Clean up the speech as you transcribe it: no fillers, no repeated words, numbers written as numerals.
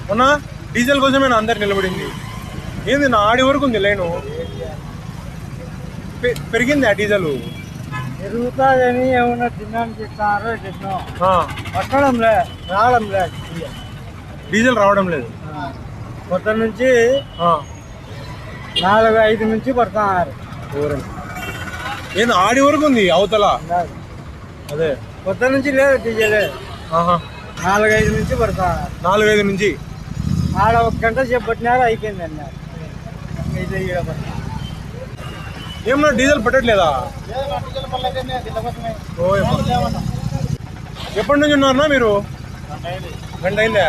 మొన్న డీజిల్ కోసమే నా అందరు నిలబడింది. ఏంది నా ఆడి వరకు ఉంది లైను. పెరిగింది ఆ డీజిల్. పెరుగుతుందని ఏమన్నా డిమాండ్ చేస్తున్నారో పట్టడంలే రావడంలే. డీజిల్ రావడం లేదు. కొత్త నుంచి 4-5 నుంచి పడుతున్నారు. ఏంది ఆడి వరకు ఉంది అవతల. అదే కొత్త నుంచి లేదు డీజిల్. 4-5 నుంచి పడుతున్నారు. 4-5 నుంచి ఆడ 1 గంట సేపు పట్టినారు, అయిపోయింది అన్నారు. ఏమన్నా డీజిల్ పట్టట్లేదా? ఎప్పటి నుంచి ఉన్నారన్నా మీరు? 2 అయిందా?